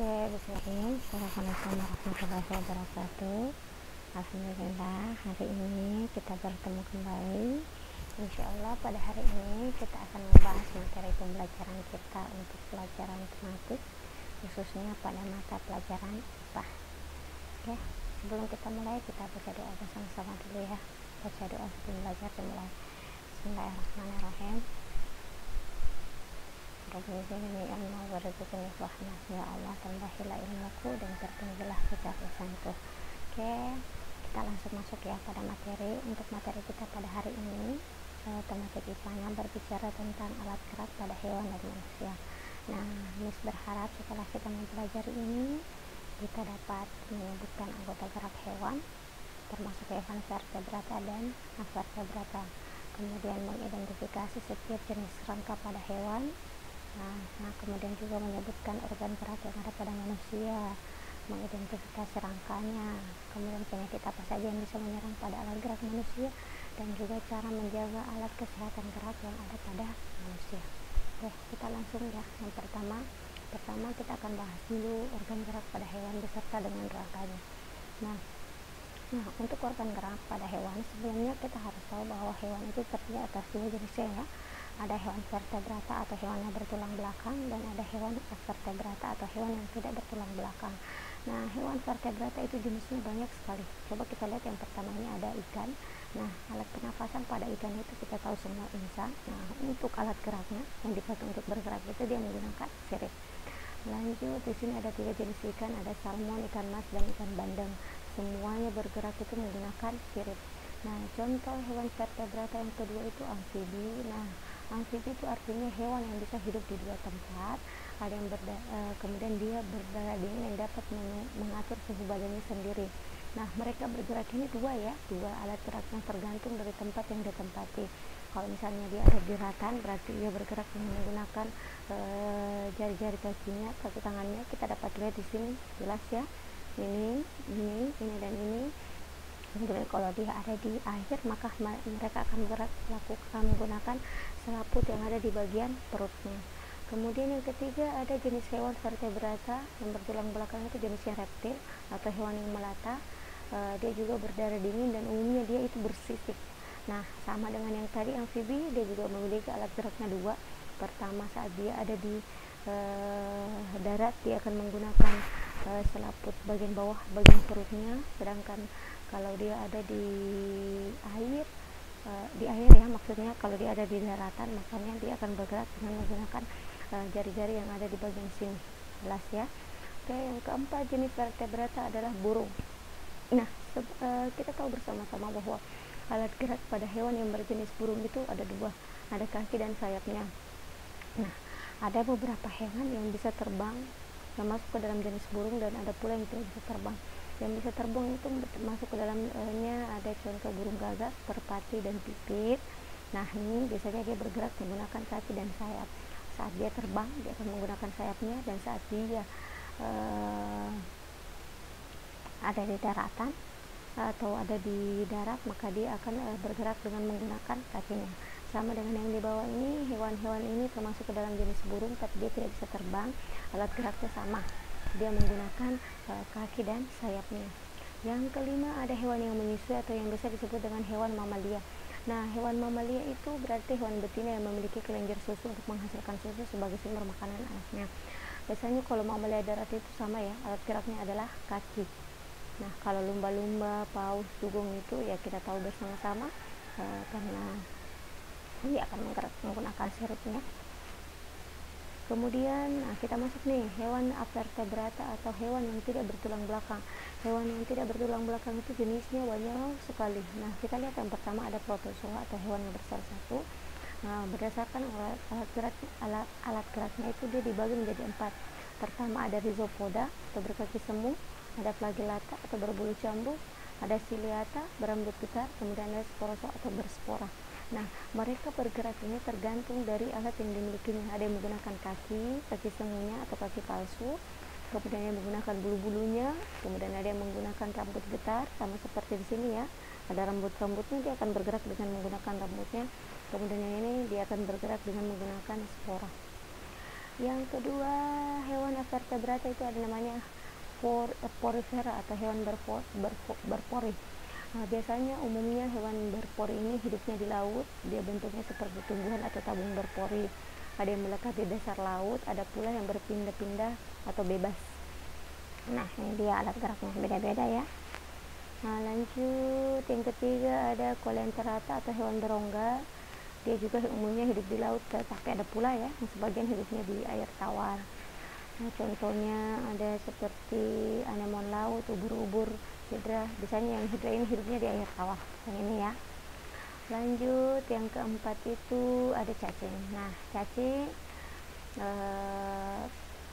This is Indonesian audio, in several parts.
Bismillahirrahmanirrahim. Assalamualaikum warahmatullahi wabarakatuh. Alhamdulillah, hari ini kita bertemu kembali. Insya Allah pada hari ini kita akan membahas materi pembelajaran kita untuk pelajaran tematik, khususnya pada mata pelajaran IPA. Oke, sebelum kita mulai, kita baca doa bersama-sama dulu ya. Baca doa sebelum belajar dimulai. Bismillahirrahmanirrahim. Ya Allah, tambahilah ilmuku dan perbanyaklah kecerdasanku. Oke, kita langsung masuk ya pada materi. Untuk materi kita pada hari ini, tematik IPA-nya berbicara tentang alat gerak pada hewan dan manusia. Nah, Miss berharap setelah kita mempelajari ini, kita dapat menyebutkan anggota gerak hewan, termasuk hewan vertebrata dan avertebrata. Kemudian mengidentifikasi setiap jenis rangka pada hewan. Nah, kemudian juga menyebutkan organ gerak yang ada pada manusia, mengidentifikasi rangkanya, kemudian penyakit apa saja yang bisa menyerang pada alat gerak manusia, dan juga cara menjaga alat kesehatan gerak yang ada pada manusia. Oke, kita langsung ya. Yang pertama kita akan bahas dulu organ gerak pada hewan beserta dengan rangkanya. Nah, untuk organ gerak pada hewan, sebelumnya kita harus tahu bahwa hewan itu terdiri atas dua jenisnya ya. Ada hewan vertebrata atau hewan yang bertulang belakang, dan ada hewan avertebrata atau hewan yang tidak bertulang belakang. Nah, hewan vertebrata itu jenisnya banyak sekali. Coba kita lihat yang pertama, ini ada ikan. Nah, alat pernafasan pada ikan itu kita tahu semua insan. Nah, untuk alat geraknya yang dipakai untuk bergerak itu dia menggunakan sirip. Lanjut, di sini ada 3 jenis ikan, ada salmon, ikan mas, dan ikan bandeng. Semuanya bergerak itu menggunakan sirip. Nah, contoh hewan vertebrata yang kedua itu amfibi. Nah, amfibi itu artinya hewan yang bisa hidup di 2 tempat. Ada yang kemudian dia berdarah dingin yang dapat mengatur suhu badannya sendiri. Nah, mereka bergerak ini dua alat geraknya tergantung dari tempat yang ditempati. Kalau misalnya dia ada di daratan, berarti dia bergerak dengan menggunakan jari-jari kakinya, kaki tangannya. Kita dapat lihat di sini jelas ya. Ini dan ini. Kemudian kalau dia ada di air, maka mereka akan menggunakan selaput yang ada di bagian perutnya. Kemudian yang ketiga ada jenis hewan vertebrata yang bertulang belakang, itu jenisnya reptil atau hewan yang melata. Dia juga berdarah dingin dan umumnya dia itu bersisik. Nah, sama dengan yang tadi amfibi, dia juga memiliki alat geraknya dua. Pertama, saat dia ada di darat, dia akan menggunakan selaput bagian bawah, bagian perutnya. Sedangkan kalau dia ada di air ya, maksudnya kalau dia ada di daratan, makanya dia akan bergerak dengan menggunakan jari-jari yang ada di bagian sini. Jelas ya. Oke, yang keempat jenis vertebrata adalah burung. Nah, kita tahu bersama-sama bahwa alat gerak pada hewan yang berjenis burung itu ada dua, ada kaki dan sayapnya. Nah, ada beberapa hewan yang bisa terbang yang masuk ke dalam jenis burung, dan ada pula yang tidak bisa terbang. Yang bisa terbang itu masuk ke dalamnya ada contoh burung gagak, merpati, dan pipit. Nah, ini biasanya dia bergerak menggunakan kaki dan sayap. Saat dia terbang, dia akan menggunakan sayapnya, dan saat dia ada di daratan atau ada di darat, maka dia akan bergerak dengan menggunakan kakinya. Sama dengan yang di bawah ini, hewan-hewan ini termasuk ke dalam jenis burung, tapi dia tidak bisa terbang. Alat geraknya sama, dia menggunakan kaki dan sayapnya. Yang kelima ada hewan yang menyusui atau yang biasa disebut dengan hewan mamalia. Nah, hewan mamalia itu berarti hewan betina yang memiliki kelenjar susu untuk menghasilkan susu sebagai sumber makanan anaknya. Biasanya kalau mamalia darat itu sama ya, alat geraknya adalah kaki. Nah, kalau lumba-lumba, paus, dugong itu ya kita tahu bersama-sama karena dia akan menggunakan siripnya. Kemudian kita masuk nih, hewan avertebrata atau hewan yang tidak bertulang belakang. Hewan yang tidak bertulang belakang itu jenisnya banyak sekali. Nah, kita lihat yang pertama ada protozoa atau hewan yang bersel satu. Nah, berdasarkan alat geraknya itu dia dibagi menjadi 4. Pertama ada rhizopoda atau berkaki semu, ada flagellata atau berbulu cambuk, ada ciliata berambut getar, kemudian ada sporozoa atau berspora. Nah, mereka bergerak ini tergantung dari alat yang dimilikinya. Ada yang menggunakan kaki semuanya atau kaki palsu, kemudian yang menggunakan bulu-bulunya, kemudian ada yang menggunakan rambut getar, sama seperti di sini ya. Ada rambut-rambutnya, dia akan bergerak dengan menggunakan rambutnya. Kemudian yang ini dia akan bergerak dengan menggunakan spora. Yang kedua, hewan hewan vertebrata itu ada namanya porifera atau hewan berpori. Biasanya umumnya hewan berpori ini hidupnya di laut, dia bentuknya seperti tumbuhan atau tabung berpori. Ada yang melekat di dasar laut, ada pula yang berpindah-pindah atau bebas. Nah, ini dia alat geraknya, beda-beda ya. Nah, lanjut yang ketiga ada coelenterata atau hewan berongga. Dia juga umumnya hidup di laut, tapi ada pula ya yang sebagian hidupnya di air tawar. Nah, contohnya ada seperti anemon laut, ubur-ubur, hidra. Biasanya yang hidra ini hidupnya di air tawar, yang ini ya. Lanjut yang keempat itu ada cacing. Nah, cacing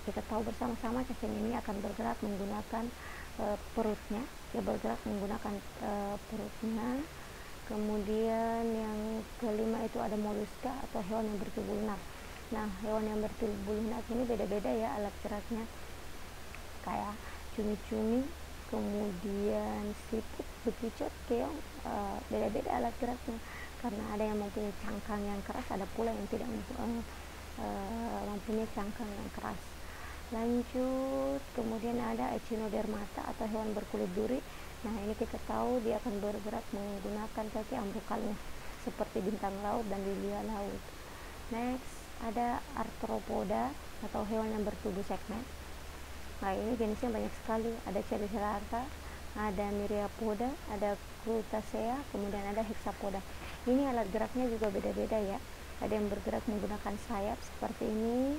kita tahu bersama-sama cacing ini akan bergerak menggunakan perutnya. Dia bergerak menggunakan perutnya. Kemudian yang kelima itu ada moluska atau hewan yang bertubuh lunak. Nah, hewan yang bertubuh lunak ini beda-beda ya alat geraknya, kayak cumi-cumi, kemudian siput, betucut, keong, beda-beda alat geraknya karena ada yang mempunyai cangkang yang keras, ada pula yang tidak mempunyai cangkang yang keras. Lanjut, kemudian ada echinodermata atau hewan berkulit duri. Nah, ini kita tahu dia akan bergerak menggunakan kaki ambukalnya seperti bintang laut dan lilia laut. Next, ada arthropoda atau hewan yang bertubuh segmen. Nah, ini jenisnya banyak sekali, ada Chelicerata, ada Myriapoda, ada Crustacea, kemudian ada Hexapoda. Ini alat geraknya juga beda-beda ya. Ada yang bergerak menggunakan sayap seperti ini.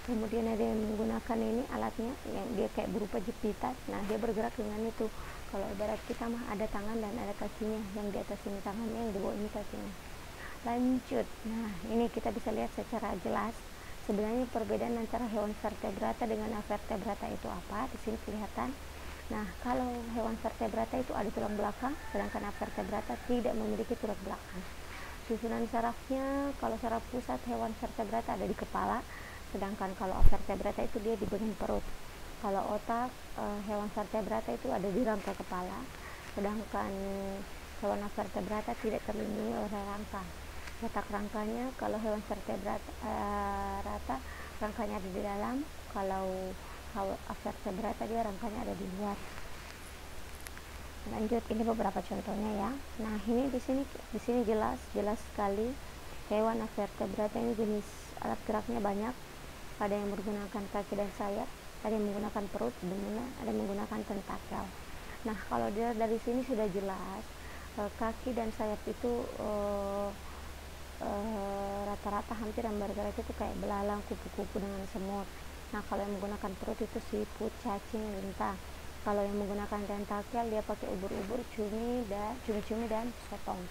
Kemudian ada yang menggunakan ini alatnya yang dia kayak berupa jepitan. Nah, dia bergerak dengan itu. Kalau ibarat kita mah ada tangan dan ada kakinya, yang di atas ini tangannya, yang di bawah ini kakinya. Lanjut. Nah, ini kita bisa lihat secara jelas sebenarnya perbedaan antara hewan vertebrata dengan avertebrata itu apa. Di sini kelihatan. Nah, kalau hewan vertebrata itu ada tulang belakang, sedangkan avertebrata tidak memiliki tulang belakang. Susunan sarafnya, kalau saraf pusat hewan vertebrata ada di kepala, sedangkan kalau vertebrata itu dia di bagian perut. Kalau otak hewan vertebrata itu ada di rangka kepala, sedangkan hewan vertebrata tidak terlindungi oleh rangka. Letak rangkanya kalau hewan vertebrata rangkanya ada di dalam, kalau vertebrata dia rangkanya ada di luar. Lanjut, ini beberapa contohnya ya. Nah, ini di sini jelas sekali hewan vertebrata ini jenis alat geraknya banyak. Ada yang menggunakan kaki dan sayap, ada yang menggunakan perut, ada yang menggunakan tentakel. Nah, kalau dari sini sudah jelas kaki dan sayap itu rata-rata hampir yang bergerak itu kayak belalang, kupu-kupu dengan semut. Nah, kalau yang menggunakan perut itu siput, cacing, lintah. Kalau yang menggunakan tentakel dia pakai ubur-ubur, cumi-cumi dan sotong.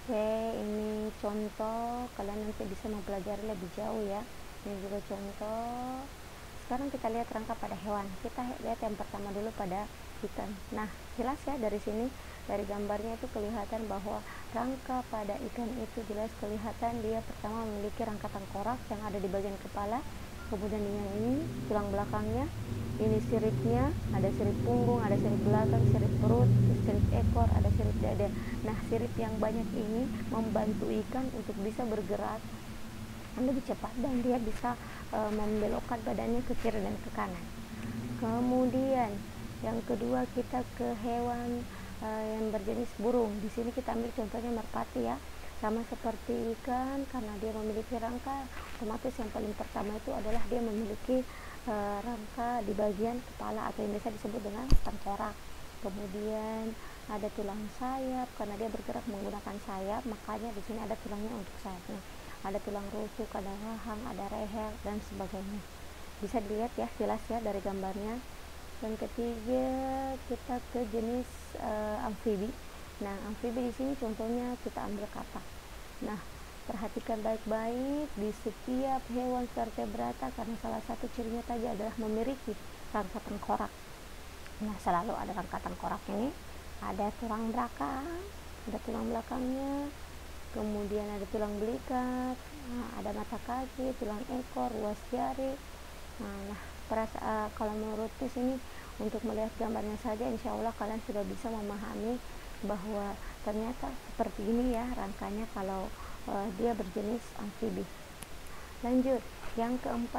Oke, ini contoh, kalian nanti bisa mempelajari lebih jauh ya. Ini juga contoh. Sekarang kita lihat rangka pada hewan. Kita lihat yang pertama dulu pada ikan. Nah, jelas ya dari sini, dari gambarnya itu kelihatan bahwa rangka pada ikan itu jelas kelihatan dia pertama memiliki rangka tengkorak yang ada di bagian kepala. Kemudian yang ini tulang belakangnya, ini siripnya, ada sirip punggung, ada sirip belakang, sirip perut, sirip ekor, ada sirip dada. Nah, sirip yang banyak ini membantu ikan untuk bisa bergerak lebih cepat dan dia bisa membelokkan badannya ke kiri dan ke kanan. Kemudian yang kedua kita ke hewan yang berjenis burung. Di sini kita ambil contohnya merpati ya. Sama seperti ikan, karena dia memiliki rangka, otomatis yang paling pertama itu adalah dia memiliki rangka di bagian kepala atau yang biasa disebut dengan tengkorak. Kemudian ada tulang sayap, karena dia bergerak menggunakan sayap, makanya di sini ada tulangnya untuk sayapnya. Ada tulang rusuk, ada rahang, ada leher dan sebagainya. Bisa dilihat ya, jelas ya dari gambarnya. Yang ketiga kita ke jenis amfibi. Nah, amfibi di sini contohnya kita ambil katak. Nah, perhatikan baik-baik di setiap hewan vertebrata karena salah satu cirinya tadi adalah memiliki rangka tengkorak. Nah, selalu ada rangka tengkorak ini, ada tulang belakang, ada tulang belakangnya, kemudian ada tulang belikat, ada mata kaki, tulang ekor, ruas jari. Nah, kalau menurut di sini untuk melihat gambarnya saja, insya Allah kalian sudah bisa memahami bahwa ternyata seperti ini ya rangkanya kalau dia berjenis amfibi. Lanjut, yang keempat